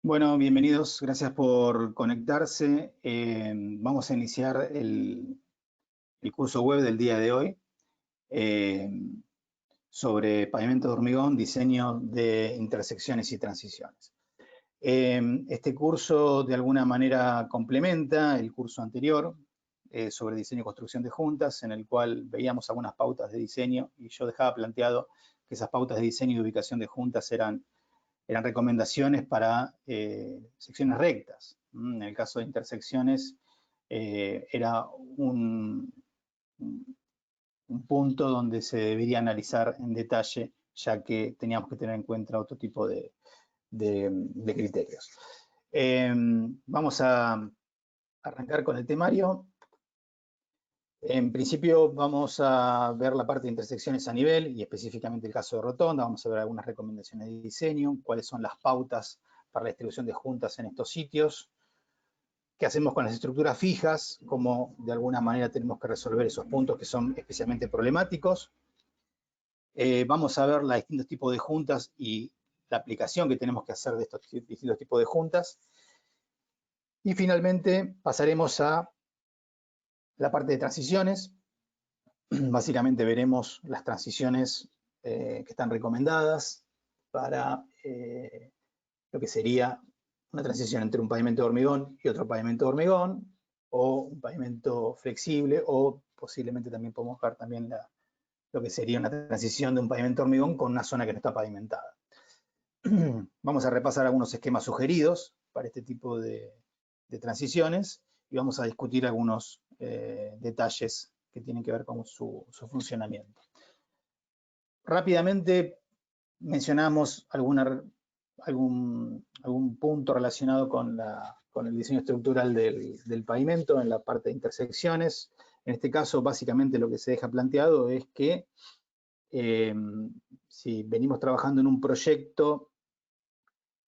Bueno, bienvenidos, gracias por conectarse. Vamos a iniciar el curso web del día de hoy eh, sobre pavimento de hormigón, diseño de intersecciones y transiciones. Este curso de alguna manera complementa el curso anterior sobre diseño y construcción de juntas, en el cual veíamos algunas pautas de diseño y yo dejaba planteado que esas pautas de diseño y ubicación de juntas eran recomendaciones para secciones rectas. En el caso de intersecciones, era un punto donde se debería analizar en detalle, ya que teníamos que tener en cuenta otro tipo de criterios. Vamos a arrancar con el temario. En principio vamos a ver la parte de intersecciones a nivel y específicamente el caso de rotonda. Vamos a ver algunas recomendaciones de diseño, cuáles son las pautas para la distribución de juntas en estos sitios, qué hacemos con las estructuras fijas, cómo de alguna manera tenemos que resolver esos puntos que son especialmente problemáticos. Vamos a ver los distintos tipos de juntas y la aplicación que tenemos que hacer de estos distintos tipos de juntas. Y finalmente pasaremos a la parte de transiciones. Básicamente veremos las transiciones que están recomendadas para lo que sería una transición entre un pavimento de hormigón y otro pavimento de hormigón, o un pavimento flexible, o posiblemente también podemos ver también lo que sería una transición de un pavimento de hormigón con una zona que no está pavimentada. Vamos a repasar algunos esquemas sugeridos para este tipo de transiciones y vamos a discutir algunos detalles que tienen que ver con su funcionamiento. Rápidamente mencionamos algún punto relacionado con el diseño estructural del pavimento en la parte de intersecciones. En este caso, básicamente lo que se deja planteado es que si venimos trabajando en un proyecto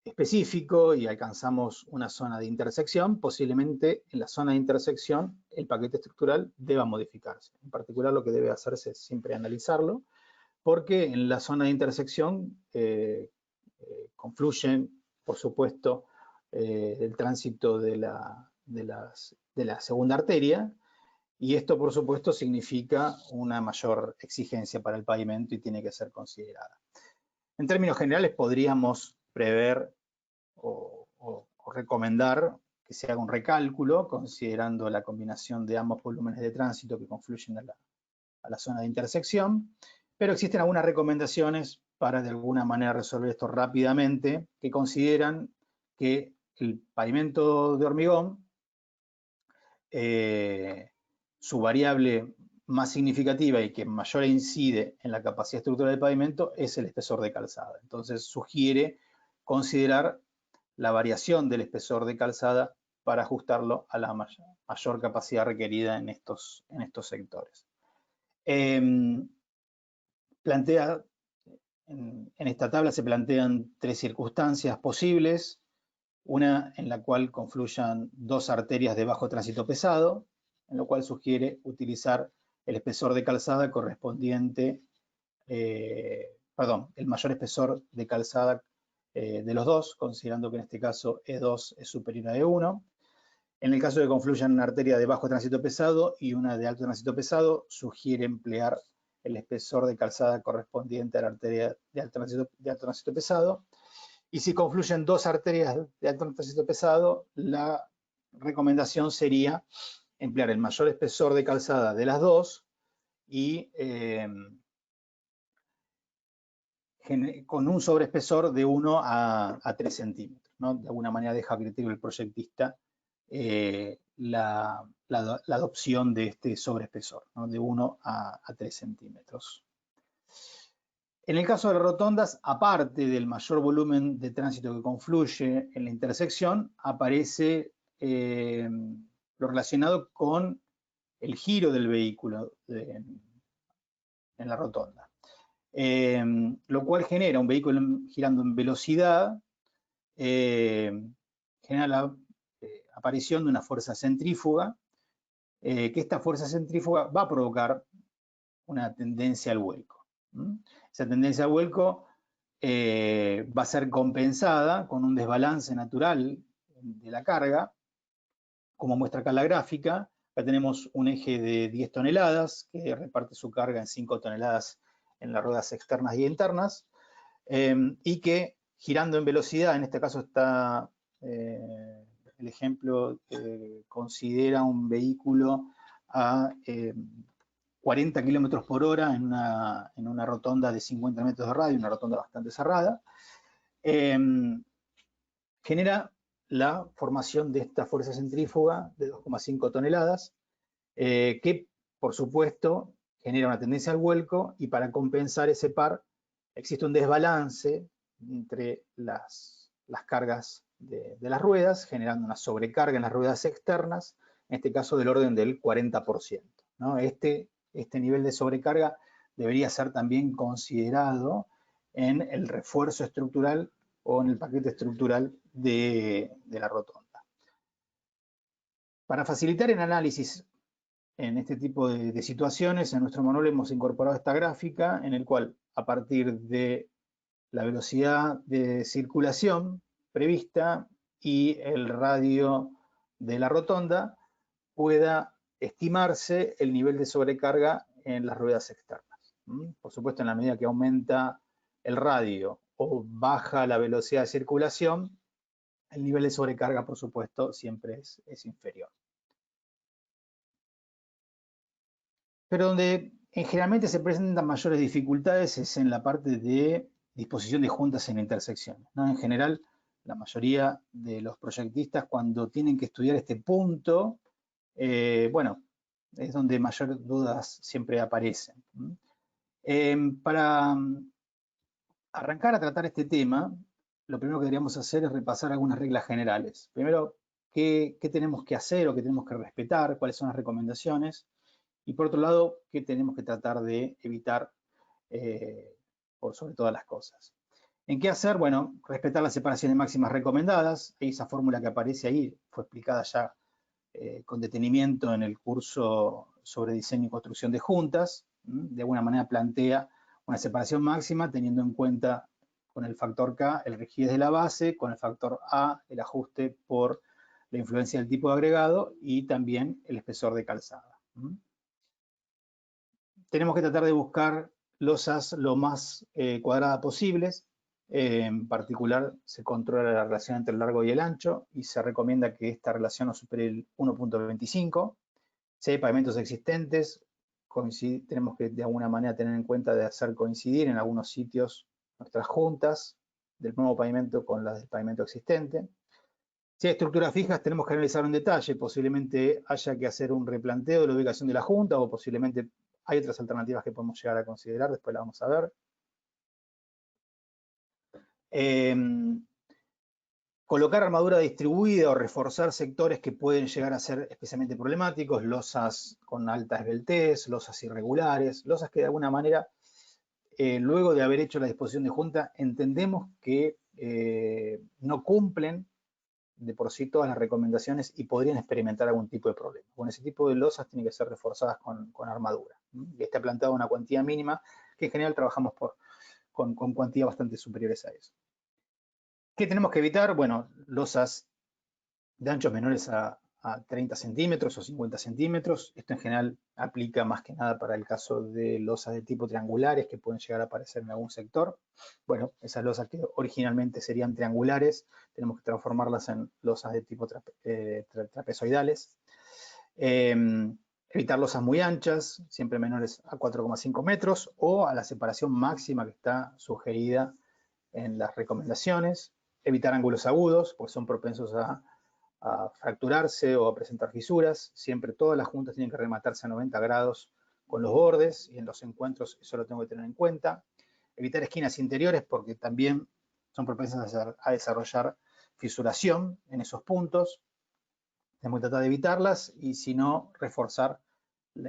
específico y alcanzamos una zona de intersección, posiblemente en la zona de intersección el paquete estructural deba modificarse. En particular, lo que debe hacerse es siempre analizarlo, porque en la zona de intersección confluyen, por supuesto, el tránsito de la segunda arteria, y esto, por supuesto, significa una mayor exigencia para el pavimento y tiene que ser considerada. En términos generales, podríamos prever o recomendar que se haga un recálculo considerando la combinación de ambos volúmenes de tránsito que confluyen a la zona de intersección, pero existen algunas recomendaciones para de alguna manera resolver esto rápidamente, que consideran que el pavimento de hormigón, su variable más significativa y que mayor incide en la capacidad estructural del pavimento es el espesor de calzada. Entonces sugiere considerar la variación del espesor de calzada para ajustarlo a la mayor capacidad requerida en estos sectores. Plantea, en esta tabla se plantean tres circunstancias posibles, una en la cual confluyan dos arterias de bajo tránsito pesado, en lo cual sugiere utilizar el espesor de calzada correspondiente, el mayor espesor de calzada de los dos, considerando que en este caso E2 es superior a E1. En el caso de que confluyan una arteria de bajo tránsito pesado y una de alto tránsito pesado, sugiere emplear el espesor de calzada correspondiente a la arteria de alto tránsito pesado. Y si confluyen dos arterias de alto tránsito pesado, la recomendación sería emplear el mayor espesor de calzada de las dos y con un sobreespesor de 1 a 3 centímetros, ¿no? De alguna manera deja a criterio del proyectista la adopción de este sobreespesor, ¿no? De 1 a 3 centímetros. En el caso de las rotondas, aparte del mayor volumen de tránsito que confluye en la intersección, aparece lo relacionado con el giro del vehículo en la rotonda. Lo cual genera un vehículo girando en velocidad, genera la aparición de una fuerza centrífuga, que esta fuerza centrífuga va a provocar una tendencia al vuelco. Esa tendencia al vuelco va a ser compensada con un desbalance natural de la carga, como muestra acá la gráfica. Acá tenemos un eje de 10 toneladas que reparte su carga en 5 toneladas en las ruedas externas y internas, y que girando en velocidad, en este caso está el ejemplo, considera un vehículo a 40 kilómetros por hora en una rotonda de 50 metros de radio, una rotonda bastante cerrada, genera la formación de esta fuerza centrífuga de 2,5 toneladas, que por supuesto genera una tendencia al vuelco, y para compensar ese par existe un desbalance entre las cargas de las ruedas, generando una sobrecarga en las ruedas externas, en este caso del orden del 40%, ¿no? Este nivel de sobrecarga debería ser también considerado en el refuerzo estructural o en el paquete estructural de la rotonda. Para facilitar el análisis en este tipo de situaciones, en nuestro manual hemos incorporado esta gráfica en el cual, a partir de la velocidad de circulación prevista y el radio de la rotonda, pueda estimarse el nivel de sobrecarga en las ruedas externas. Por supuesto, en la medida que aumenta el radio o baja la velocidad de circulación, el nivel de sobrecarga, por supuesto, siempre es inferior. Pero donde generalmente se presentan mayores dificultades es en la parte de disposición de juntas en intersecciones, ¿no? En general, la mayoría de los proyectistas, cuando tienen que estudiar este punto, bueno, es donde mayor dudas siempre aparecen. Para arrancar a tratar este tema, lo primero que deberíamos hacer es repasar algunas reglas generales. Primero, ¿qué tenemos que hacer o qué tenemos que respetar? ¿Cuáles son las recomendaciones? Y por otro lado, ¿qué tenemos que tratar de evitar por sobre todas las cosas? ¿En qué hacer? Bueno, respetar las separaciones máximas recomendadas. Esa fórmula que aparece ahí fue explicada ya con detenimiento en el curso sobre diseño y construcción de juntas. De alguna manera plantea una separación máxima teniendo en cuenta con el factor K el rigidez de la base, con el factor A el ajuste por la influencia del tipo de agregado y también el espesor de calzada. Tenemos que tratar de buscar losas lo más cuadradas posibles. En particular, se controla la relación entre el largo y el ancho y se recomienda que esta relación no supere el 1.25. Si hay pavimentos existentes, tenemos que de alguna manera tener en cuenta de hacer coincidir en algunos sitios nuestras juntas del nuevo pavimento con las del pavimento existente. Si hay estructuras fijas, tenemos que analizar en detalle. Posiblemente haya que hacer un replanteo de la ubicación de la junta o posiblemente hay otras alternativas que podemos llegar a considerar, después la vamos a ver. Colocar armadura distribuida o reforzar sectores que pueden llegar a ser especialmente problemáticos, losas con alta esbeltez, losas irregulares, losas que de alguna manera, luego de haber hecho la disposición de junta, entendemos que no cumplen de por sí todas las recomendaciones y podrían experimentar algún tipo de problema. Bueno, ese tipo de losas tienen que ser reforzadas con armadura. Y está planteada una cuantía mínima, que en general trabajamos con cuantías bastante superiores a eso. ¿Qué tenemos que evitar? Bueno, losas de anchos menores a 30 centímetros o 50 centímetros. Esto en general aplica más que nada para el caso de losas de tipo triangulares que pueden llegar a aparecer en algún sector. Bueno, esas losas que originalmente serían triangulares, tenemos que transformarlas en losas de tipo trapezoidales. Evitar losas muy anchas, siempre menores a 4,5 metros o a la separación máxima que está sugerida en las recomendaciones. Evitar ángulos agudos, pues son propensos a fracturarse o a presentar fisuras. Siempre todas las juntas tienen que rematarse a 90 grados con los bordes y en los encuentros eso lo tengo que tener en cuenta. Evitar esquinas interiores porque también son propensas a desarrollar fisuración en esos puntos. Tenemos que tratar de evitarlas y si no, reforzar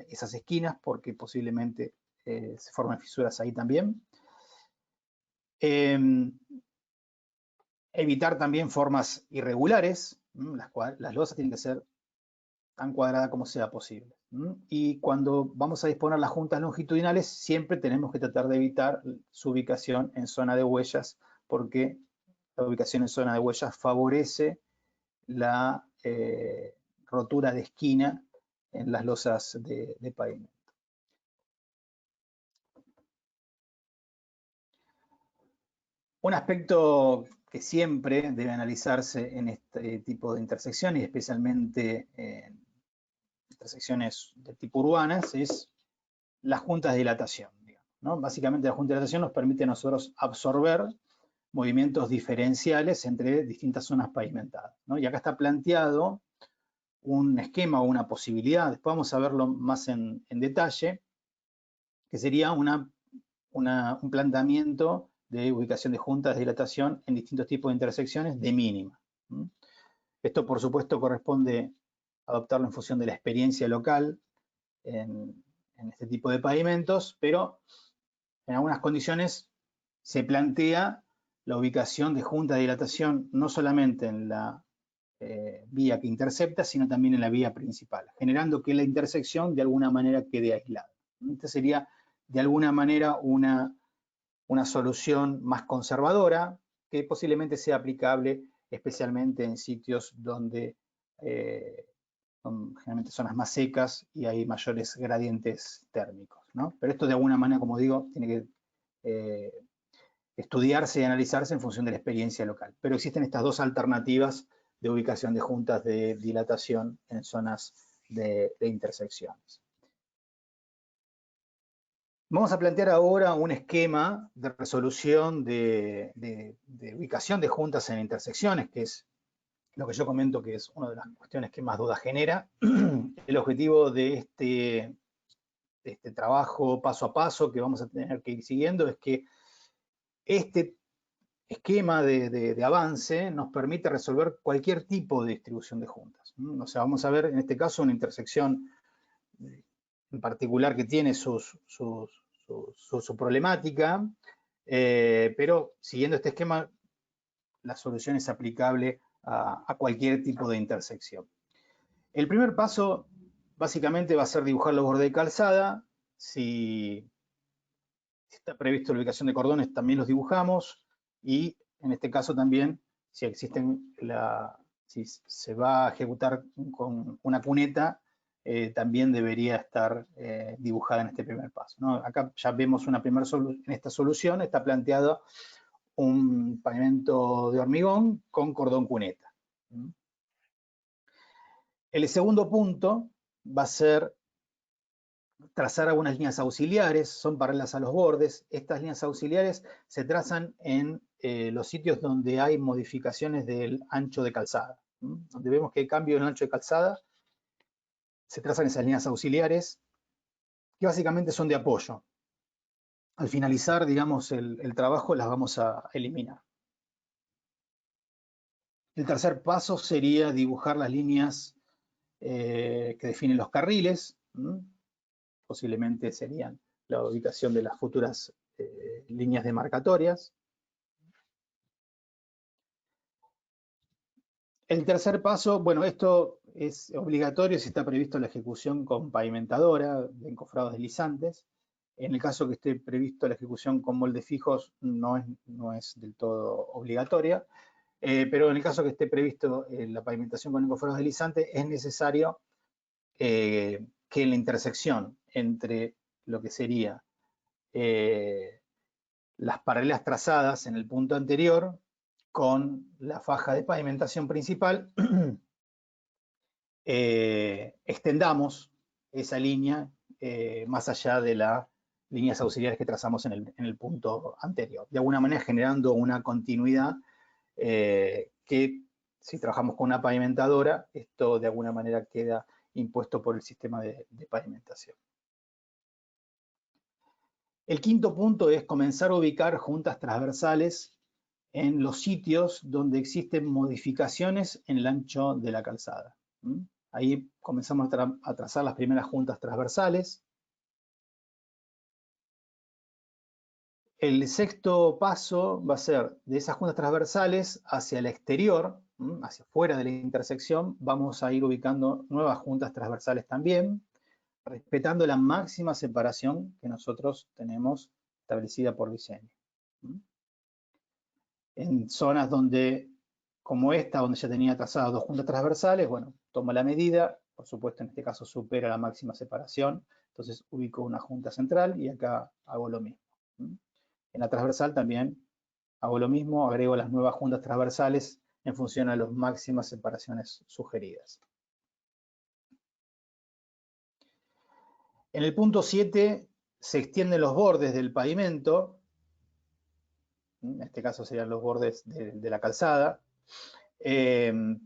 esas esquinas porque posiblemente se formen fisuras ahí también. Evitar también formas irregulares, las losas tienen que ser tan cuadrada como sea posible. Y cuando vamos a disponer las juntas longitudinales, siempre tenemos que tratar de evitar su ubicación en zona de huellas, porque la ubicación en zona de huellas favorece la rotura de esquina en las losas de pavimento. Un aspecto que siempre debe analizarse en este tipo de intersecciones, especialmente en intersecciones de tipo urbanas, es las juntas de dilatación. Digamos, ¿no? Básicamente, la junta de dilatación nos permite a nosotros absorber movimientos diferenciales entre distintas zonas pavimentadas, ¿no? Y acá está planteado un esquema o una posibilidad, después vamos a verlo más en detalle, que sería un planteamiento de ubicación de juntas de dilatación en distintos tipos de intersecciones de mínima. Esto, por supuesto, corresponde adoptarlo en función de la experiencia local en este tipo de pavimentos, pero en algunas condiciones se plantea la ubicación de juntas de dilatación no solamente en la vía que intercepta, sino también en la vía principal, generando que la intersección de alguna manera quede aislada. Esta sería de alguna manera una solución más conservadora que posiblemente sea aplicable especialmente en sitios donde son generalmente zonas más secas y hay mayores gradientes térmicos, ¿no? Pero esto de alguna manera, como digo, tiene que estudiarse y analizarse en función de la experiencia local. Pero existen estas dos alternativas de ubicación de juntas de dilatación en zonas de intersecciones. Vamos a plantear ahora un esquema de resolución de ubicación de juntas en intersecciones, que es lo que yo comento que es una de las cuestiones que más duda genera. El objetivo de este trabajo paso a paso que vamos a tener que ir siguiendo es que este esquema de avance nos permite resolver cualquier tipo de distribución de juntas. O sea, vamos a ver en este caso una intersección en particular que tiene su problemática, pero siguiendo este esquema, la solución es aplicable a cualquier tipo de intersección. El primer paso básicamente va a ser dibujar los bordes de calzada. Si está previsto la ubicación de cordones, también los dibujamos. Y en este caso también, si se va a ejecutar con una cuneta, también debería estar dibujada en este primer paso, ¿no? Acá ya vemos una primera solución. En esta solución está planteado un pavimento de hormigón con cordón cuneta. El segundo punto va a ser trazar algunas líneas auxiliares, son paralelas a los bordes. Estas líneas auxiliares se trazan en los sitios donde hay modificaciones del ancho de calzada. Donde vemos que hay cambio en el ancho de calzada, se trazan esas líneas auxiliares, que básicamente son de apoyo. Al finalizar, digamos, el trabajo las vamos a eliminar. El tercer paso sería dibujar las líneas que definen los carriles. Posiblemente serían la ubicación de las futuras líneas demarcatorias. El tercer paso, bueno, esto es obligatorio si está previsto la ejecución con pavimentadora de encofrados deslizantes. En el caso que esté previsto la ejecución con moldes fijos, no es del todo obligatoria, pero en el caso que esté previsto la pavimentación con encofrados deslizantes, es necesario que en la intersección entre lo que sería las paralelas trazadas en el punto anterior con la faja de pavimentación principal, extendamos esa línea más allá de las líneas auxiliares que trazamos en el punto anterior. De alguna manera generando una continuidad que si trabajamos con una pavimentadora, esto de alguna manera queda impuesto por el sistema de pavimentación. El quinto punto es comenzar a ubicar juntas transversales en los sitios donde existen modificaciones en el ancho de la calzada. Ahí comenzamos a trazar las primeras juntas transversales. El sexto paso va a ser de esas juntas transversales hacia el exterior, hacia fuera de la intersección, vamos a ir ubicando nuevas juntas transversales también, respetando la máxima separación que nosotros tenemos establecida por diseño. En zonas donde, como esta, donde ya tenía trazadas dos juntas transversales, bueno, tomo la medida, por supuesto en este caso supera la máxima separación, entonces ubico una junta central y acá hago lo mismo. En la transversal también hago lo mismo, agrego las nuevas juntas transversales en función a las máximas separaciones sugeridas. En el punto 7 se extienden los bordes del pavimento, en este caso serían los bordes de la calzada,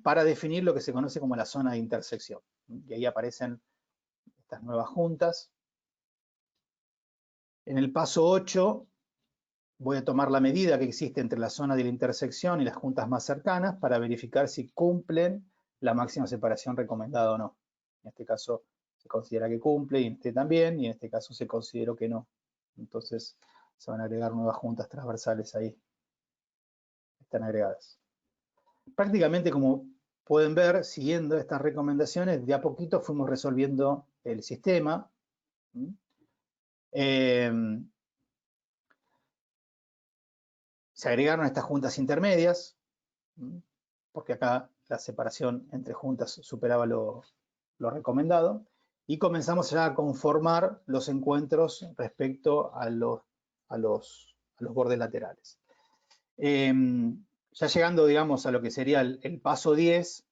para definir lo que se conoce como la zona de intersección. Y ahí aparecen estas nuevas juntas. En el paso 8 voy a tomar la medida que existe entre la zona de la intersección y las juntas más cercanas para verificar si cumplen la máxima separación recomendada o no. En este caso se considera que cumple y en este también, y en este caso se consideró que no. Entonces se van a agregar nuevas juntas transversales ahí. Están agregadas. Prácticamente, como pueden ver, siguiendo estas recomendaciones, de a poquito fuimos resolviendo el sistema. Se agregaron estas juntas intermedias, porque acá la separación entre juntas superaba lo recomendado, y comenzamos ya a conformar los encuentros respecto a los bordes laterales. Ya llegando, digamos, a lo que sería el paso 10,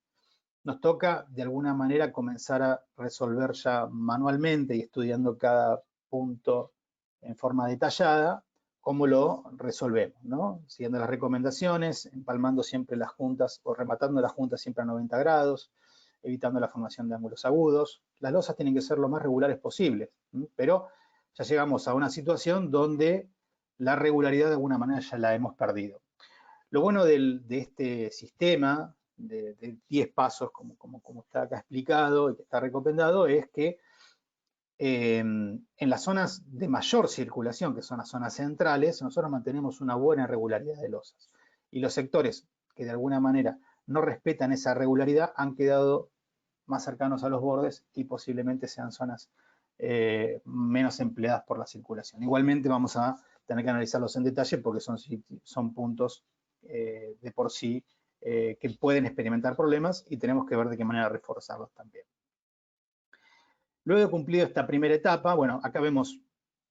nos toca de alguna manera comenzar a resolver ya manualmente y estudiando cada punto en forma detallada, cómo lo resolvemos, ¿no? Siguiendo las recomendaciones, empalmando siempre las juntas o rematando las juntas siempre a 90 grados, evitando la formación de ángulos agudos. Las losas tienen que ser lo más regulares posibles, pero ya llegamos a una situación donde la regularidad de alguna manera ya la hemos perdido. Lo bueno de este sistema de 10 pasos, como está acá explicado y que está recomendado, es que en las zonas de mayor circulación, que son las zonas centrales, nosotros mantenemos una buena regularidad de losas. Y los sectores que de alguna manera no respetan esa regularidad han quedado más cercanos a los bordes y posiblemente sean zonas menos empleadas por la circulación. Igualmente vamos a tener que analizarlos en detalle porque son puntos de por sí que pueden experimentar problemas y tenemos que ver de qué manera reforzarlos también. Luego de cumplido esta primera etapa, bueno, acá vemos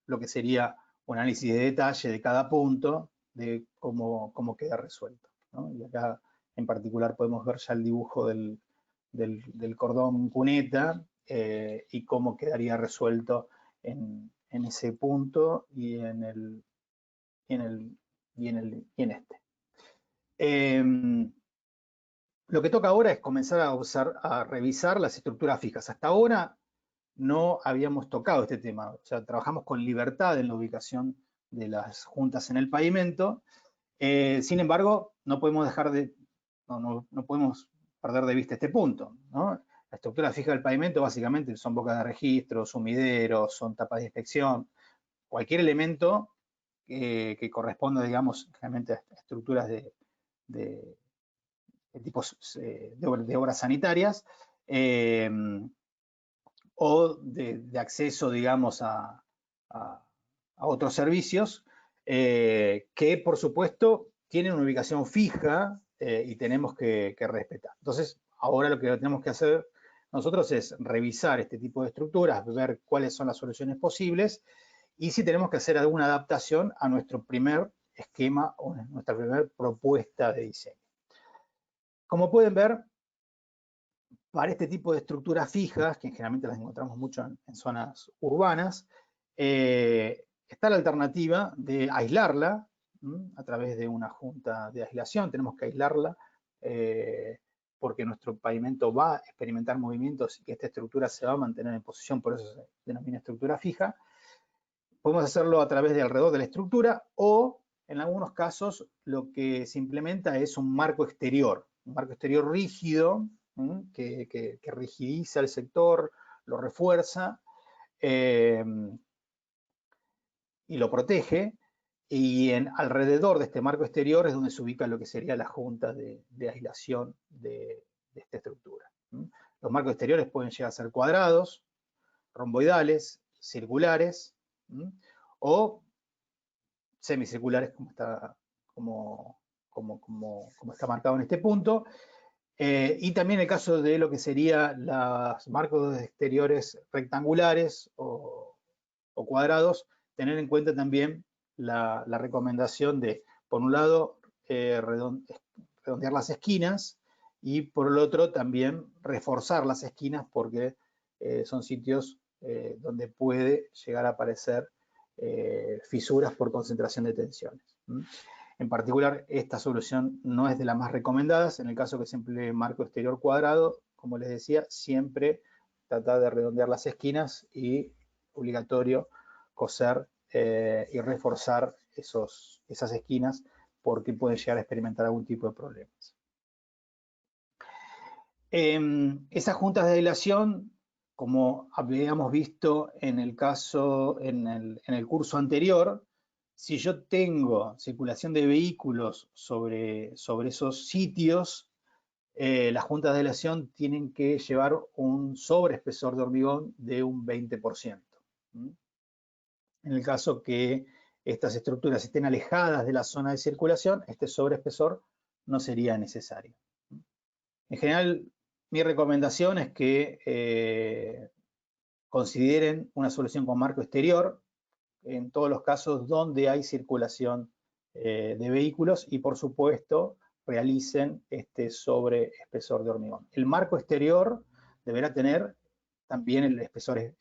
lo que sería un análisis de detalle de cada punto, de cómo queda resuelto, ¿no? Y acá en particular podemos ver ya el dibujo del cordón cuneta y cómo quedaría resuelto en ese punto y en este. Lo que toca ahora es comenzar a revisar las estructuras fijas. Hasta ahora no habíamos tocado este tema, o sea, trabajamos con libertad en la ubicación de las juntas en el pavimento. Sin embargo, no podemos no podemos perder de vista este punto, ¿no? La estructura fija del pavimento básicamente son bocas de registro, sumideros, son tapas de inspección, cualquier elemento que corresponda, digamos, realmente a estructuras de tipos de obras sanitarias o de acceso, digamos, a otros servicios que, por supuesto, tienen una ubicación fija y tenemos que respetar. Entonces, ahora lo que tenemos que hacer nosotros es revisar este tipo de estructuras, ver cuáles son las soluciones posibles y si tenemos que hacer alguna adaptación a nuestro primer esquema o nuestra primera propuesta de diseño. Como pueden ver, para este tipo de estructuras fijas, que generalmente las encontramos mucho en zonas urbanas, está la alternativa de aislarla a través de una junta de aislación. Tenemos que aislarla porque nuestro pavimento va a experimentar movimientos y que esta estructura se va a mantener en posición, por eso se denomina estructura fija. Podemos hacerlo a través de alrededor de la estructura o, en algunos casos, lo que se implementa es un marco exterior rígido, que rigidiza el sector, lo refuerza y lo protege. y alrededor de este marco exterior es donde se ubica lo que sería la junta de aislación de esta estructura. Los marcos exteriores pueden llegar a ser cuadrados, romboidales, circulares, o semicirculares, como está marcado en este punto. Y también el caso de lo que serían los marcos exteriores rectangulares o cuadrados, tener en cuenta también la recomendación de, por un lado, redondear las esquinas, y por el otro también reforzar las esquinas, porque son sitios donde puede llegar a aparecer fisuras por concentración de tensiones. En particular, esta solución no es de las más recomendadas. En el caso que se emplee marco exterior cuadrado, como les decía, siempre tratar de redondear las esquinas y obligatorio coser y reforzar esas esquinas, porque pueden llegar a experimentar algún tipo de problemas. Esas juntas de aislación, como habíamos visto en el caso, en el curso anterior, si yo tengo circulación de vehículos sobre esos sitios, las juntas de aislación tienen que llevar un sobreespesor de hormigón de un 20%. En el caso que estas estructuras estén alejadas de la zona de circulación, este sobreespesor no sería necesario. En general, mi recomendación es que consideren una solución con marco exterior en todos los casos donde hay circulación de vehículos, y por supuesto realicen este sobreespesor de hormigón. El marco exterior deberá tener también el espesor,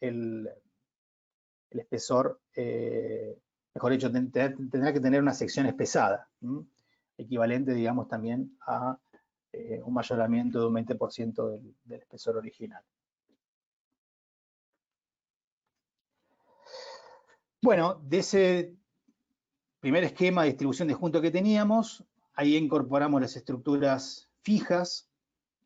mejor dicho, tendrá que tener una sección espesada, equivalente, digamos, también a un mayoramiento de un 20% del espesor original. Bueno, de ese primer esquema de distribución de junta que teníamos, ahí incorporamos las estructuras fijas.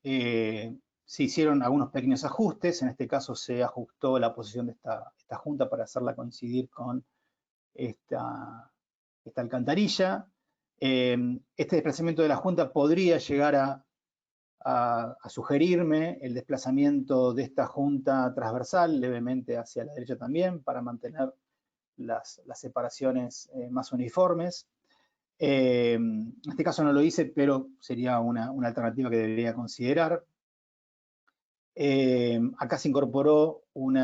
Se hicieron algunos pequeños ajustes. En este caso se ajustó la posición de esta junta para hacerla coincidir con esta alcantarilla. Este desplazamiento de la junta podría llegar a sugerirme el desplazamiento de esta junta transversal levemente hacia la derecha también, para mantener las separaciones más uniformes. En este caso no lo hice, pero sería una alternativa que debería considerar. Acá se incorporó un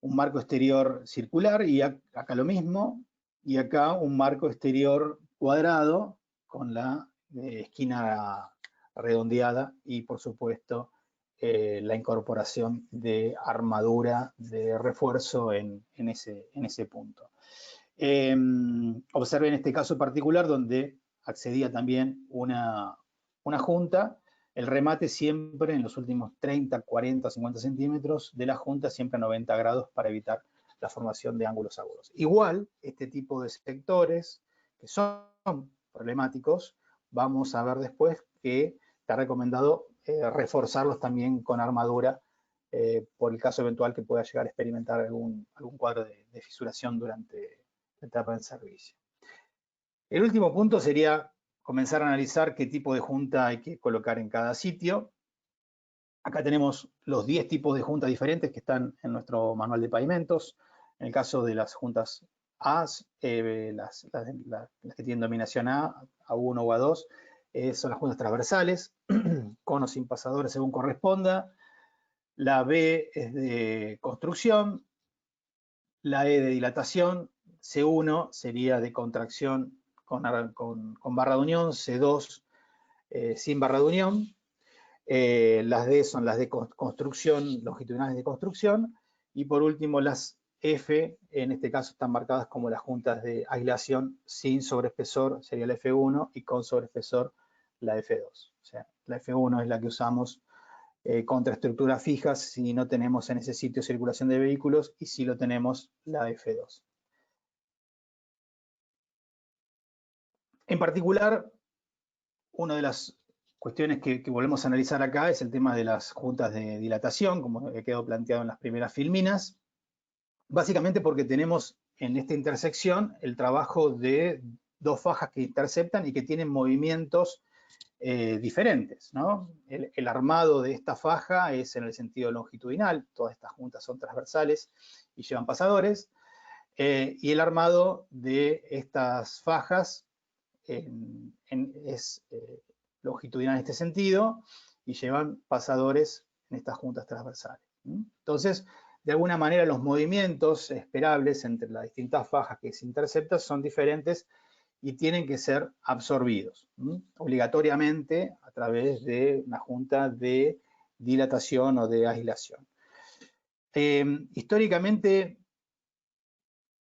marco exterior circular, y acá lo mismo, y acá un marco exterior cuadrado con la esquina redondeada, y por supuesto la incorporación de armadura de refuerzo en ese punto. Observen este caso particular donde accedía también una junta. El remate siempre en los últimos 30, 40, 50 centímetros de la junta, siempre a 90 grados, para evitar la formación de ángulos agudos. Igual, este tipo de sectores que son problemáticos, vamos a ver después que está recomendado reforzarlos también con armadura, por el caso eventual que pueda llegar a experimentar algún cuadro de fisuración durante la etapa en servicio. El último punto sería comenzar a analizar qué tipo de junta hay que colocar en cada sitio. Acá tenemos los 10 tipos de juntas diferentes que están en nuestro manual de pavimentos. En el caso de las juntas A, las que tienen dominación A1 o A2, son las juntas transversales, con o sin pasadores según corresponda. La B es de construcción, la E de dilatación, C1 sería de contracción con barra de unión, C2 sin barra de unión, las D son las de construcción, longitudinales de construcción, y por último las F, en este caso están marcadas como las juntas de aislación sin sobreespesor, sería la F1, y con sobreespesor la F2. O sea, la F1 es la que usamos contra estructuras fijas si no tenemos en ese sitio circulación de vehículos, y si lo tenemos, la F2. En particular, una de las cuestiones que volvemos a analizar acá es el tema de las juntas de dilatación, como quedó planteado en las primeras filminas, básicamente porque tenemos en esta intersección el trabajo de dos fajas que interceptan y que tienen movimientos diferentes, ¿no? El armado de esta faja es en el sentido longitudinal, todas estas juntas son transversales y llevan pasadores, y el armado de estas fajas es longitudinal en este sentido y llevan pasadores en estas juntas transversales. Entonces, de alguna manera los movimientos esperables entre las distintas fajas que se interceptan son diferentes y tienen que ser absorbidos obligatoriamente a través de una junta de dilatación o de aislación. Históricamente,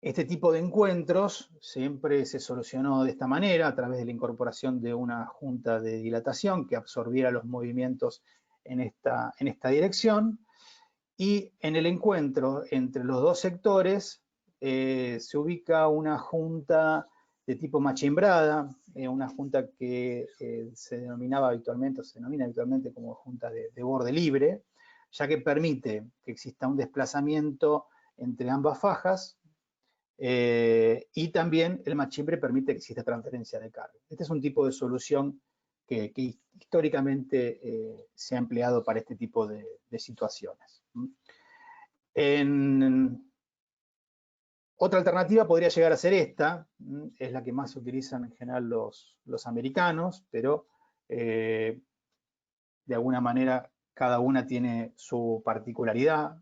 este tipo de encuentros siempre se solucionó de esta manera, a través de la incorporación de una junta de dilatación que absorbiera los movimientos en esta dirección, y en el encuentro entre los dos sectores se ubica una junta de tipo machimbrada, una junta que se denomina habitualmente como junta de borde libre, ya que permite que exista un desplazamiento entre ambas fajas, y también el machimbre permite que exista transferencia de carga. Este es un tipo de solución que históricamente se ha empleado para este tipo de situaciones. Otra alternativa podría llegar a ser esta, es la que más utilizan en general los americanos, pero de alguna manera cada una tiene su particularidad,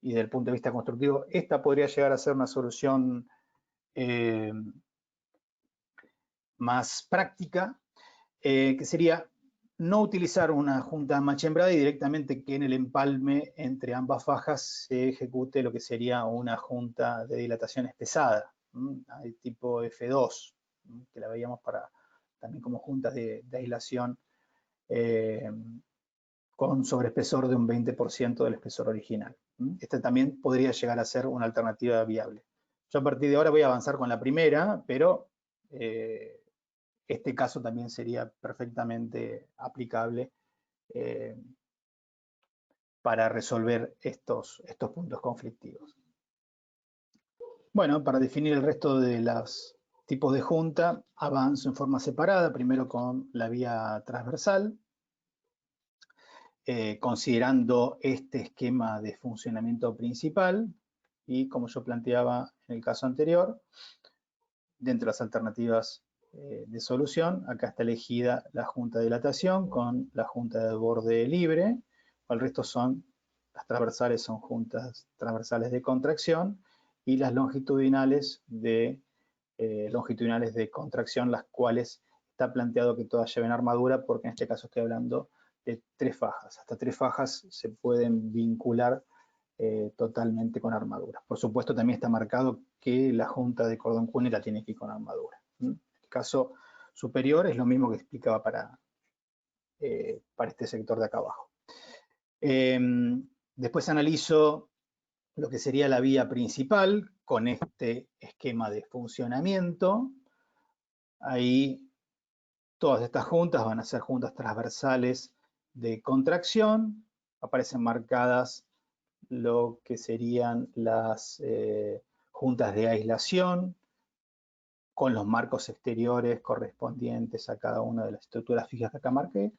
y desde el punto de vista constructivo, esta podría llegar a ser una solución más práctica, que sería no utilizar una junta machembrada y directamente que en el empalme entre ambas fajas se ejecute lo que sería una junta de dilatación espesada, tipo F2, que la veíamos también como juntas de aislación con sobreespesor de un 20% del espesor original. Esta también podría llegar a ser una alternativa viable. Yo a partir de ahora voy a avanzar con la primera, pero este caso también sería perfectamente aplicable para resolver estos puntos conflictivos. Bueno, para definir el resto de los tipos de junta, avanzo en forma separada, primero con la vía transversal, considerando este esquema de funcionamiento principal y, como yo planteaba en el caso anterior, dentro de las alternativas de solución, acá está elegida la junta de dilatación con la junta de borde libre, el resto las transversales son juntas transversales de contracción y las longitudinales de contracción, las cuales está planteado que todas lleven armadura, porque en este caso estoy hablando de 3 fajas. Hasta 3 fajas se pueden vincular totalmente con armadura. Por supuesto, también está marcado que la junta de cordón cunera tiene que ir con armadura. En el caso superior es lo mismo que explicaba para este sector de acá abajo. Después analizo lo que sería la vía principal con este esquema de funcionamiento. Ahí todas estas juntas van a ser juntas transversales de contracción. Aparecen marcadas lo que serían las juntas de aislación con los marcos exteriores correspondientes a cada una de las estructuras fijas que acá marqué,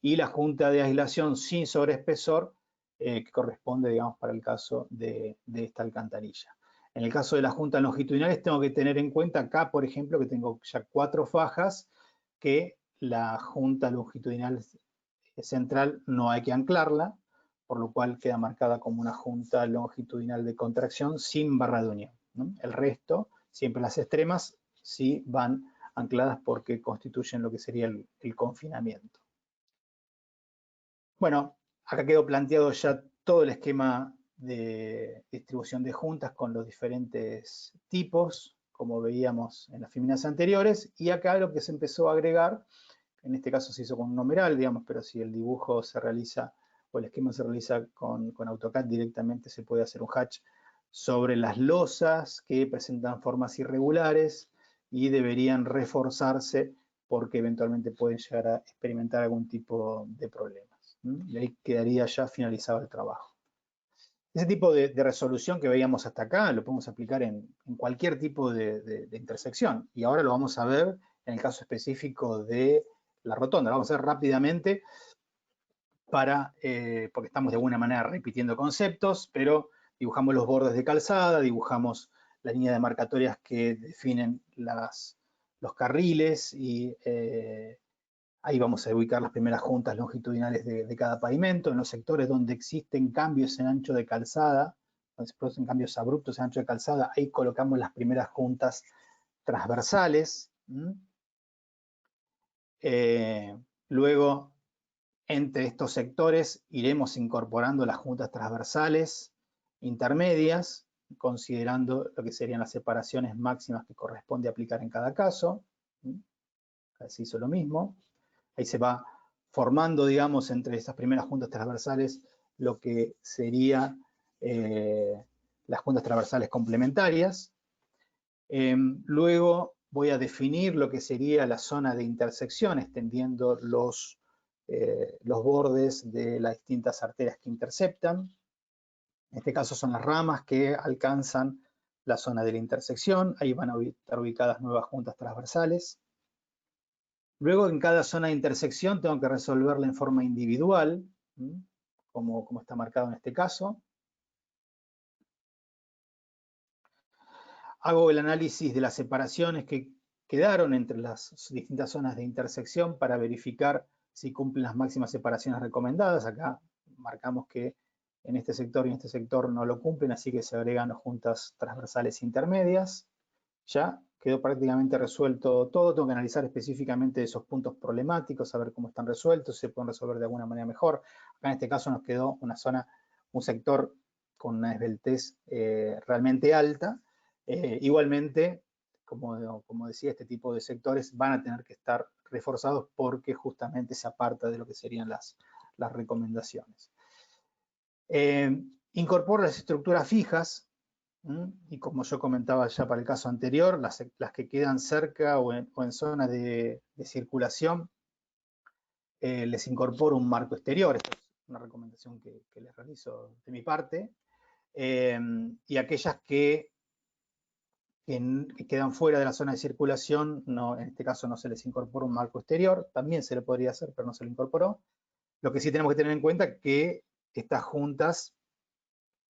y la junta de aislación sin sobreespesor, que corresponde, digamos, para el caso de esta alcantarilla. En el caso de las juntas longitudinales tengo que tener en cuenta acá, por ejemplo, que tengo ya 4 fajas, que la junta longitudinal central no hay que anclarla, por lo cual queda marcada como una junta longitudinal de contracción sin barra de unión, ¿no? El resto, siempre las extremas, sí van ancladas porque constituyen lo que sería el confinamiento. Bueno, acá quedó planteado ya todo el esquema de distribución de juntas con los diferentes tipos, como veíamos en las feminas anteriores, y acá lo que se empezó a agregar, en este caso se hizo con un numeral, digamos, pero si el dibujo se realiza o el esquema se realiza con AutoCAD directamente, se puede hacer un hatch sobre las losas que presentan formas irregulares y deberían reforzarse porque eventualmente pueden llegar a experimentar algún tipo de problemas. Y ahí quedaría ya finalizado el trabajo. Ese tipo de resolución que veíamos hasta acá lo podemos aplicar en cualquier tipo de intersección. Y ahora lo vamos a ver en el caso específico de la rotonda. Lo vamos a ver rápidamente porque estamos de alguna manera repitiendo conceptos, pero dibujamos los bordes de calzada, dibujamos la línea de marcatorias que definen los carriles y ahí vamos a ubicar las primeras juntas longitudinales de cada pavimento. En los sectores donde existen cambios en ancho de calzada, donde se producen cambios abruptos en ancho de calzada, ahí colocamos las primeras juntas transversales. Luego, entre estos sectores, iremos incorporando las juntas transversales intermedias, considerando lo que serían las separaciones máximas que corresponde aplicar en cada caso. Acá se hizo lo mismo. Ahí se va formando, digamos, entre esas primeras juntas transversales lo que sería las juntas transversales complementarias. Luego voy a definir lo que sería la zona de intersección, extendiendo los bordes de las distintas arterias que interceptan. En este caso son las ramas que alcanzan la zona de la intersección. Ahí van a estar ubicadas nuevas juntas transversales. Luego, en cada zona de intersección tengo que resolverla en forma individual, como está marcado en este caso. Hago el análisis de las separaciones que quedaron entre las distintas zonas de intersección para verificar si cumplen las máximas separaciones recomendadas. Acá marcamos que en este sector y en este sector no lo cumplen, así que se agregan juntas transversales intermedias. Ya quedó prácticamente resuelto todo. Tengo que analizar específicamente esos puntos problemáticos, saber cómo están resueltos, si se pueden resolver de alguna manera mejor. Acá en este caso nos quedó una zona, un sector con una esbeltez realmente alta. Igualmente, como decía, este tipo de sectores van a tener que estar reforzados porque justamente se aparta de lo que serían las recomendaciones. Incorporo las estructuras fijas, y como yo comentaba ya para el caso anterior, las que quedan cerca o en zona de circulación, les incorporo un marco exterior. Esta es una recomendación que les realizo de mi parte. Y aquellas que quedan fuera de la zona de circulación, no, en este caso no se les incorpora un marco exterior. También se le podría hacer, pero no se le incorporó. Lo que sí tenemos que tener en cuenta es que estas juntas,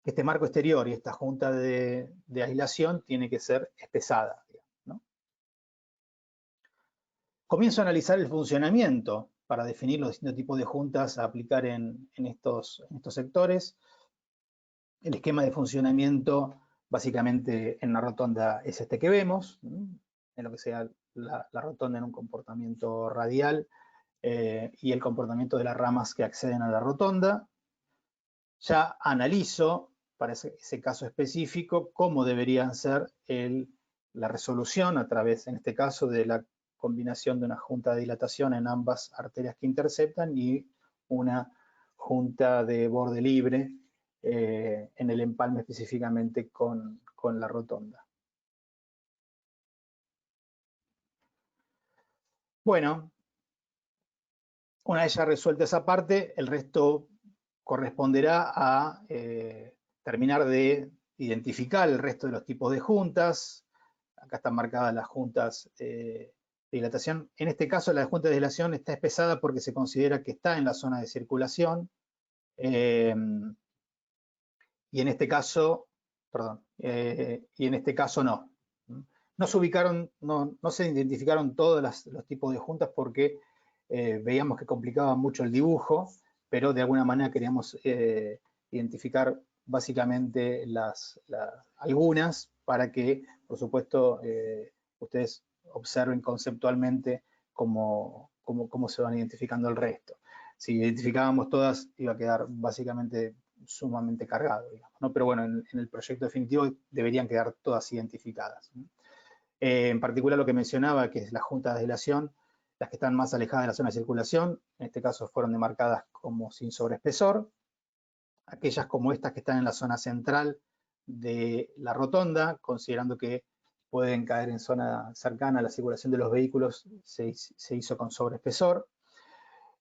este marco exterior y esta junta de aislación tiene que ser espesada, ¿no? Comienzo a analizar el funcionamiento para definir los distintos tipos de juntas a aplicar en estos sectores. El esquema de funcionamiento, básicamente en la rotonda, es este que vemos, en lo que sea la rotonda en un comportamiento radial y el comportamiento de las ramas que acceden a la rotonda. Ya analizo para ese caso específico cómo deberían ser la resolución a través, en este caso, de la combinación de una junta de dilatación en ambas arterias que interceptan y una junta de borde libre en el empalme específicamente con la rotonda. Bueno, una vez ya resuelta esa parte, el resto corresponderá a terminar de identificar el resto de los tipos de juntas. Acá están marcadas las juntas de dilatación. En este caso, la junta de dilatación está espesada porque se considera que está en la zona de circulación. Y en este caso, perdón, y en este caso no. No se ubicaron, no se identificaron todos los tipos de juntas porque veíamos que complicaba mucho el dibujo, pero de alguna manera queríamos identificar básicamente algunas para que, por supuesto, ustedes observen conceptualmente cómo se van identificando el resto. Si identificábamos todas, iba a quedar básicamente sumamente cargado, digamos, ¿no? Pero bueno, en el proyecto definitivo deberían quedar todas identificadas, ¿no? En particular lo que mencionaba, que es la junta de aislación, las que están más alejadas de la zona de circulación, en este caso fueron demarcadas como sin sobreespesor. Aquellas como estas que están en la zona central de la rotonda, considerando que pueden caer en zona cercana a la circulación de los vehículos, se hizo con sobreespesor.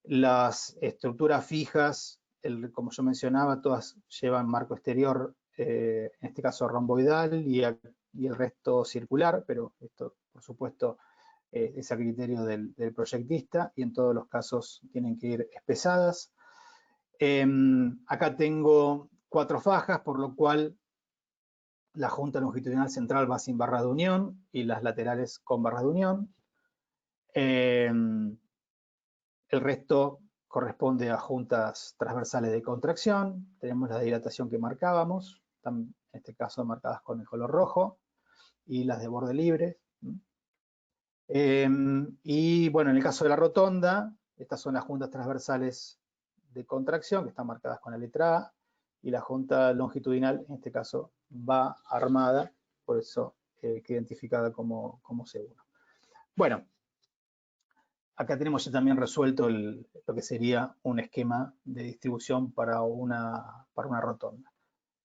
Las estructuras fijas como yo mencionaba, todas llevan marco exterior, en este caso romboidal, y el resto circular, pero esto, por supuesto, es a criterio del proyectista, y en todos los casos tienen que ir espesadas. Acá tengo 4 fajas, por lo cual la junta longitudinal central va sin barras de unión y las laterales con barras de unión. El resto corresponde a juntas transversales de contracción. Tenemos la dilatación que marcábamos, están en este caso marcadas con el color rojo, y las de borde libre. Y bueno, en el caso de la rotonda, estas son las juntas transversales de contracción que están marcadas con la letra A, y la junta longitudinal, en este caso, va armada, por eso que identificada como C1. Bueno, acá tenemos ya también resuelto lo que sería un esquema de distribución para una rotonda.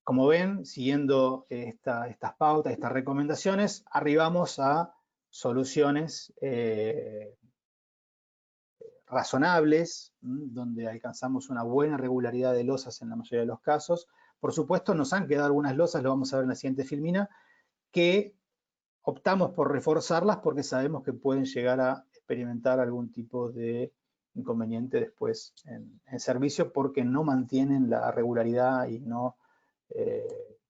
Como ven, siguiendo estas pautas, estas recomendaciones, arribamos a soluciones razonables, donde alcanzamos una buena regularidad de losas en la mayoría de los casos. Por supuesto, nos han quedado algunas losas, lo vamos a ver en la siguiente filmina, que optamos por reforzarlas porque sabemos que pueden llegar a experimentar algún tipo de inconveniente después en servicio, porque no mantienen la regularidad y no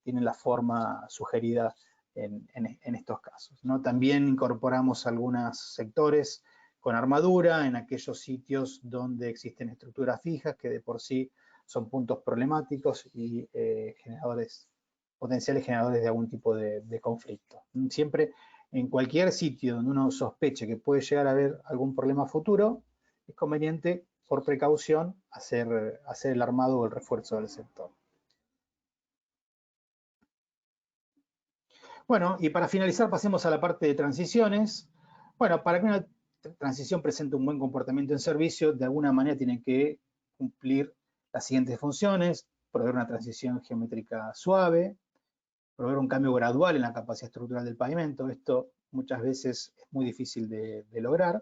tienen la forma sugerida en estos casos, ¿no? También incorporamos algunos sectores con armadura en aquellos sitios donde existen estructuras fijas que de por sí son puntos problemáticos y potenciales generadores de algún tipo de conflicto. Siempre en cualquier sitio donde uno sospeche que puede llegar a haber algún problema futuro, es conveniente, por precaución, hacer el armado o el refuerzo del sector. Bueno, y para finalizar pasemos a la parte de transiciones. Bueno, para que una transición presente un buen comportamiento en servicio, de alguna manera tiene que cumplir las siguientes funciones: proveer una transición geométrica suave, proveer un cambio gradual en la capacidad estructural del pavimento. Esto muchas veces es muy difícil de lograr.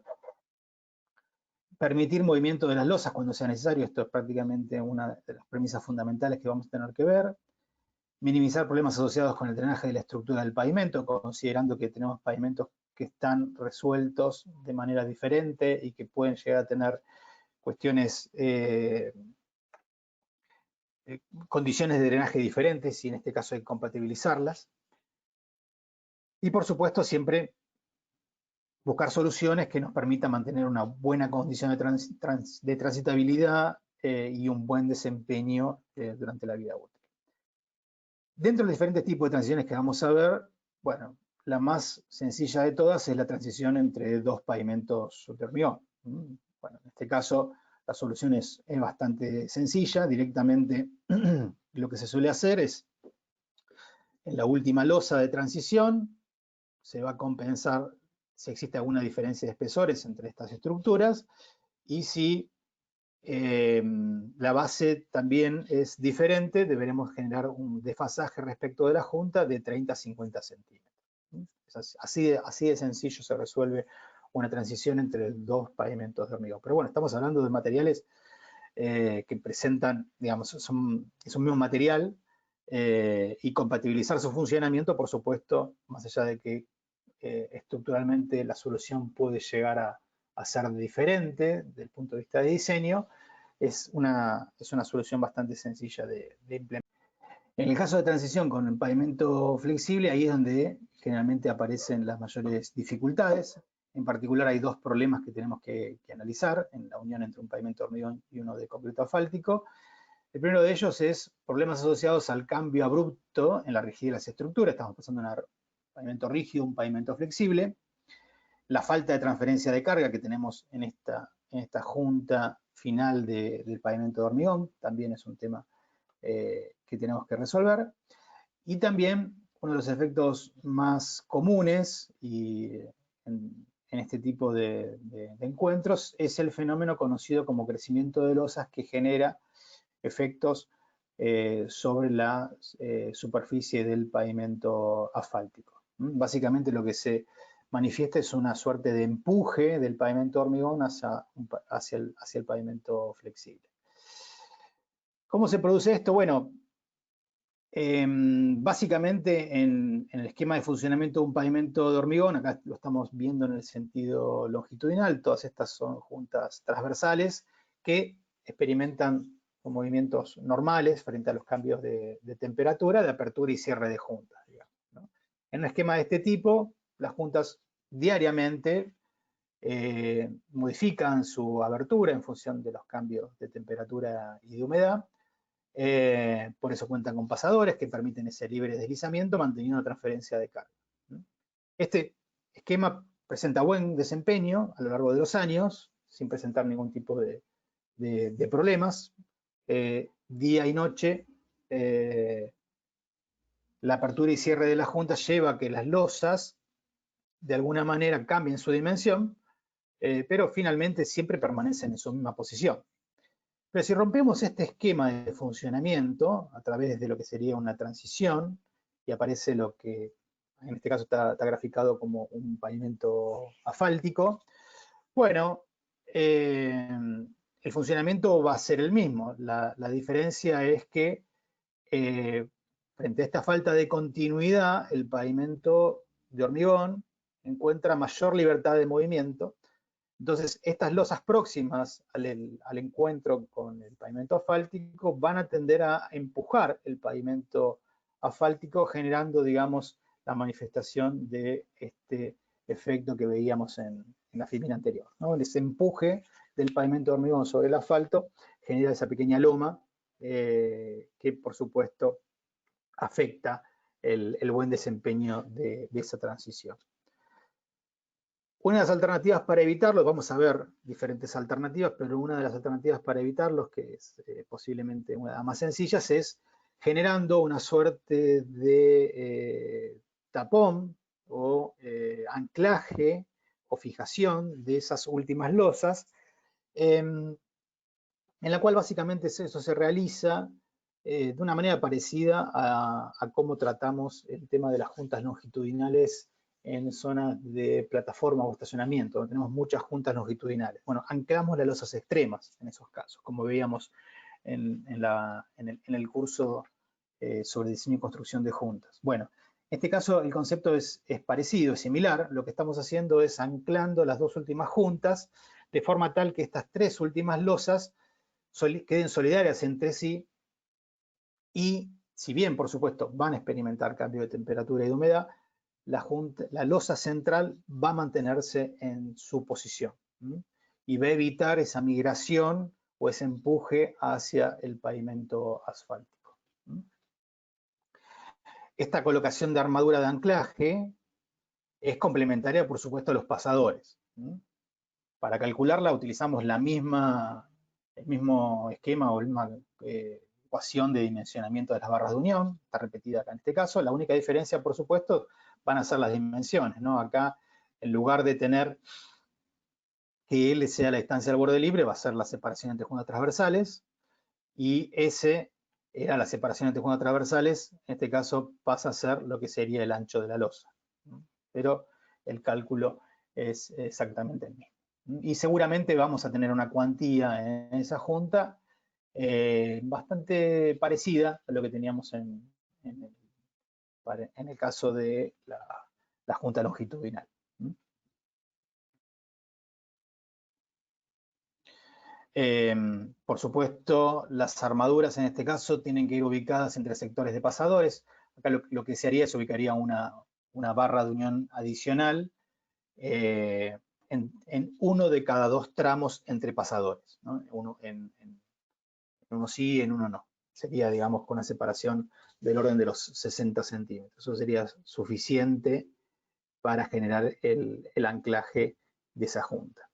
Permitir movimiento de las losas cuando sea necesario. Esto es prácticamente una de las premisas fundamentales que vamos a tener que ver. Minimizar problemas asociados con el drenaje de la estructura del pavimento, considerando que tenemos pavimentos que están resueltos de manera diferente y que pueden llegar a tener cuestiones, condiciones de drenaje diferentes, y en este caso hay que compatibilizarlas. Y por supuesto siempre buscar soluciones que nos permitan mantener una buena condición de transitabilidad y un buen desempeño durante la vida útil. Dentro de los diferentes tipos de transiciones que vamos a ver, bueno, la más sencilla de todas es la transición entre dos pavimentos de hormigón. Bueno, en este caso la solución es bastante sencilla. Directamente lo que se suele hacer es, en la última losa de transición, se va a compensar si existe alguna diferencia de espesores entre estas estructuras, y si la base también es diferente, deberemos generar un desfasaje respecto de la junta de 30 a 50 centímetros. Así de sencillo se resuelve una transición entre dos pavimentos de hormigón. Pero bueno, estamos hablando de materiales que presentan, digamos, es un mismo material, y compatibilizar su funcionamiento, por supuesto, más allá de que estructuralmente la solución puede llegar a ser diferente desde el punto de vista de diseño, es una solución bastante sencilla de implementar. En el caso de transición con el pavimento flexible, ahí es donde generalmente aparecen las mayores dificultades. En particular hay dos problemas que tenemos que analizar en la unión entre un pavimento de hormigón y uno de concreto asfáltico. El primero de ellos es problemas asociados al cambio abrupto en la rigidez de las estructuras. Estamos pasando de un pavimento rígido a un pavimento flexible. La falta de transferencia de carga que tenemos en esta junta final del pavimento de hormigón también es un tema que tenemos que resolver. Y también uno de los efectos más comunes en este tipo de encuentros es el fenómeno conocido como crecimiento de losas, que genera efectos sobre la superficie del pavimento asfáltico. Básicamente lo que se manifiesta es una suerte de empuje del pavimento hormigón hacia el pavimento flexible. ¿Cómo se produce esto? Bueno, básicamente en el esquema de funcionamiento de un pavimento de hormigón, acá lo estamos viendo en el sentido longitudinal, todas estas son juntas transversales que experimentan movimientos normales frente a los cambios de temperatura, de apertura y cierre de juntas, digamos, ¿no? En un esquema de este tipo, las juntas diariamente modifican su abertura en función de los cambios de temperatura y de humedad. Por eso cuentan con pasadores que permiten ese libre deslizamiento manteniendo transferencia de carga. Este esquema presenta buen desempeño a lo largo de los años, sin presentar ningún tipo de problemas. Día y noche, la apertura y cierre de la junta lleva a que las losas de alguna manera cambien su dimensión, pero finalmente siempre permanecen en su misma posición. Pero si rompemos este esquema de funcionamiento a través de lo que sería una transición, y aparece lo que en este caso está graficado como un pavimento asfáltico, bueno, el funcionamiento va a ser el mismo. La diferencia es que frente a esta falta de continuidad, el pavimento de hormigón encuentra mayor libertad de movimiento. Entonces, estas losas próximas al encuentro con el pavimento asfáltico van a tender a empujar el pavimento asfáltico, generando, digamos, la manifestación de este efecto que veíamos en la filmina anterior, ¿no? Ese empuje del pavimento de hormigón sobre el asfalto genera esa pequeña loma que, por supuesto, afecta el buen desempeño de esa transición. Una de las alternativas para evitarlo, vamos a ver diferentes alternativas, pero una de las alternativas para evitarlos, que es posiblemente una de las más sencillas, es generando una suerte de tapón o anclaje o fijación de esas últimas losas, en la cual básicamente eso se realiza de una manera parecida a cómo tratamos el tema de las juntas longitudinales en zonas de plataforma o estacionamiento, donde tenemos muchas juntas longitudinales. Bueno, anclamos las losas extremas en esos casos, como veíamos en el curso sobre diseño y construcción de juntas. Bueno, en este caso el concepto es parecido, es similar. Lo que estamos haciendo es anclando las dos últimas juntas de forma tal que estas tres últimas losas queden solidarias entre sí y, si bien, por supuesto, van a experimentar cambio de temperatura y de humedad, la losa central va a mantenerse en su posición, ¿sí? Y va a evitar esa migración o ese empuje hacia el pavimento asfáltico, ¿sí? Esta colocación de armadura de anclaje es complementaria, por supuesto, a los pasadores, ¿sí? Para calcularla utilizamos el mismo esquema o la misma ecuación de dimensionamiento de las barras de unión, está repetida acá en este caso. La única diferencia, por supuesto, van a ser las dimensiones, ¿no? Acá, en lugar de tener que L sea la distancia al borde libre, va a ser la separación entre juntas transversales, y S era la separación entre juntas transversales, en este caso pasa a ser lo que sería el ancho de la losa, ¿no? Pero el cálculo es exactamente el mismo. Y seguramente vamos a tener una cuantía en esa junta bastante parecida a lo que teníamos en el caso de la junta longitudinal. Por supuesto, las armaduras en este caso tienen que ir ubicadas entre sectores de pasadores. Acá lo que se haría es ubicaría una barra de unión adicional en uno de cada dos tramos entre pasadores, ¿no? Uno en uno sí, en uno no. Sería, digamos, con una separación del orden de los 60 centímetros. Eso sería suficiente para generar el anclaje de esa junta.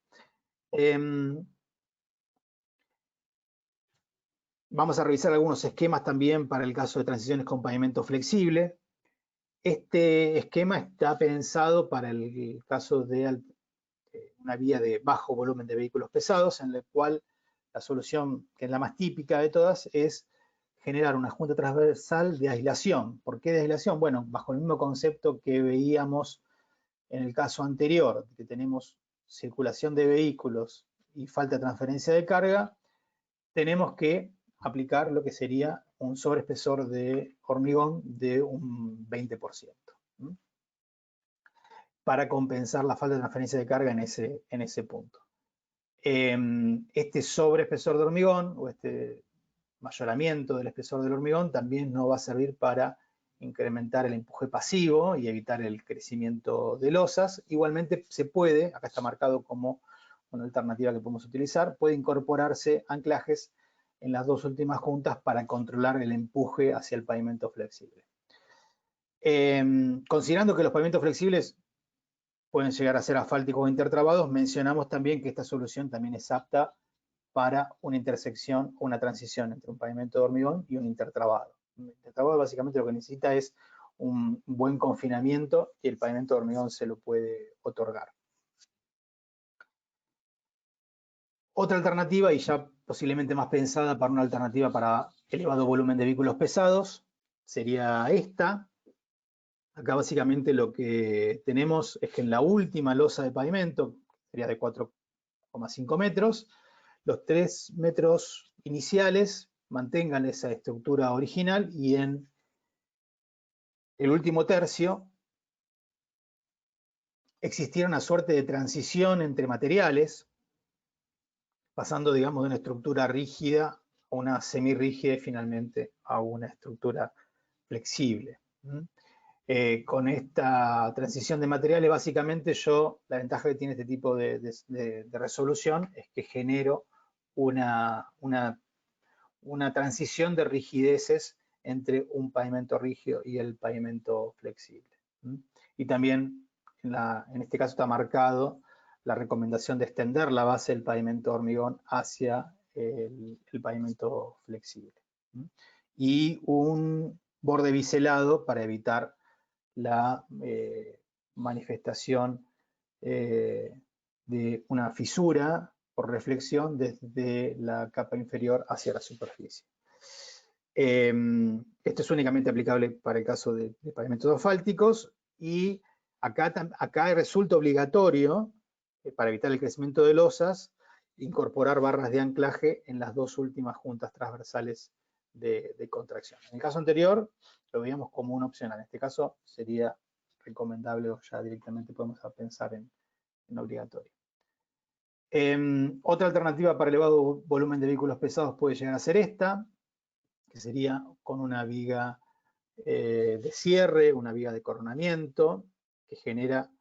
Vamos a revisar algunos esquemas también para el caso de transiciones con pavimento flexible. Este esquema está pensado para el caso de una vía de bajo volumen de vehículos pesados, en el cual la solución, que es la más típica de todas, es generar una junta transversal de aislación. ¿Por qué de aislación? Bueno, bajo el mismo concepto que veíamos en el caso anterior, que tenemos circulación de vehículos y falta de transferencia de carga, tenemos que aplicar lo que sería un sobreespesor de hormigón de un 20%, para compensar la falta de transferencia de carga en ese punto. Este sobreespesor de hormigón o este mayoramiento del espesor del hormigón también no va a servir para incrementar el empuje pasivo y evitar el crecimiento de losas. Igualmente se puede, acá está marcado como una alternativa que podemos utilizar, puede incorporarse anclajes en las dos últimas juntas para controlar el empuje hacia el pavimento flexible. Considerando que los pavimentos flexibles pueden llegar a ser asfálticos o intertrabados, mencionamos también que esta solución también es apta para una intersección o una transición entre un pavimento de hormigón y un intertrabado. Un intertrabado básicamente lo que necesita es un buen confinamiento y el pavimento de hormigón se lo puede otorgar. Otra alternativa, y ya posiblemente más pensada para una alternativa para elevado volumen de vehículos pesados, sería esta. Acá básicamente lo que tenemos es que en la última losa de pavimento, sería de 4,5 metros, los 3 metros iniciales mantengan esa estructura original y en el último tercio existiera una suerte de transición entre materiales, pasando, digamos, de una estructura rígida a una semirrígida y finalmente a una estructura flexible. Con esta transición de materiales, básicamente la ventaja que tiene este tipo de resolución es que genero una transición de rigideces entre un pavimento rígido y el pavimento flexible. Y también, en este caso está marcado la recomendación de extender la base del pavimento de hormigón hacia el pavimento flexible. Y un borde biselado para evitar la manifestación de una fisura por reflexión desde la capa inferior hacia la superficie. Esto es únicamente aplicable para el caso de pavimentos asfálticos y acá resulta obligatorio, para evitar el crecimiento de losas, incorporar barras de anclaje en las dos últimas juntas transversales de contracción. En el caso anterior lo veíamos como una opción, en este caso sería recomendable o ya directamente podemos pensar en obligatorio. Otra alternativa para elevado volumen de vehículos pesados puede llegar a ser esta, que sería con una viga de cierre, una viga de coronamiento, que genera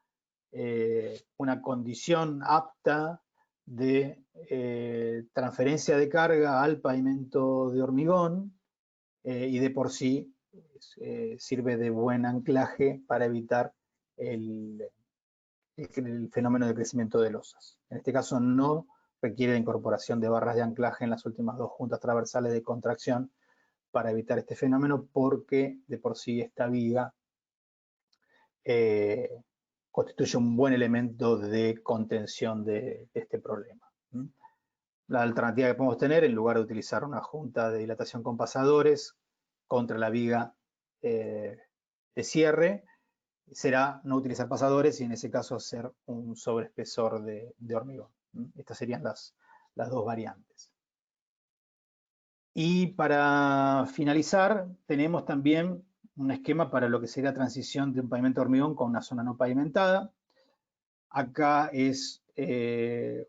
una condición apta de transferencia de carga al pavimento de hormigón y de por sí sirve de buen anclaje para evitar el fenómeno de crecimiento de losas. En este caso no requiere la incorporación de barras de anclaje en las últimas dos juntas transversales de contracción para evitar este fenómeno porque de por sí esta viga constituye un buen elemento de contención de este problema. La alternativa que podemos tener, en lugar de utilizar una junta de dilatación con pasadores contra la viga de cierre, será no utilizar pasadores y en ese caso hacer un sobreespesor de hormigón. Estas serían las dos variantes. Y para finalizar, tenemos también un esquema para lo que sería transición de un pavimento de hormigón con una zona no pavimentada. Acá es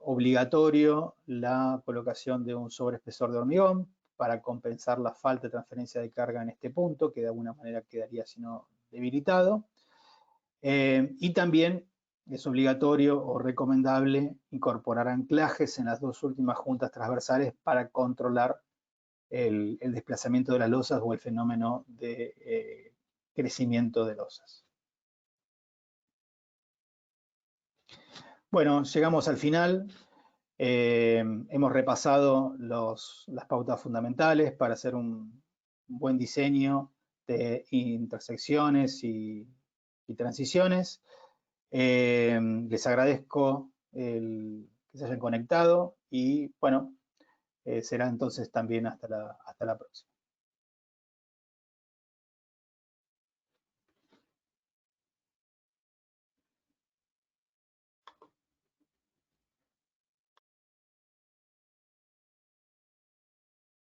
obligatorio la colocación de un sobreespesor de hormigón para compensar la falta de transferencia de carga en este punto, que de alguna manera quedaría sino debilitado. Y también es obligatorio o recomendable incorporar anclajes en las dos últimas juntas transversales para controlar el desplazamiento de las losas o el fenómeno de crecimiento de losas. Bueno, llegamos al final. Hemos repasado las pautas fundamentales para hacer un buen diseño de intersecciones y transiciones. Les agradezco que se hayan conectado y bueno, será entonces también hasta la próxima.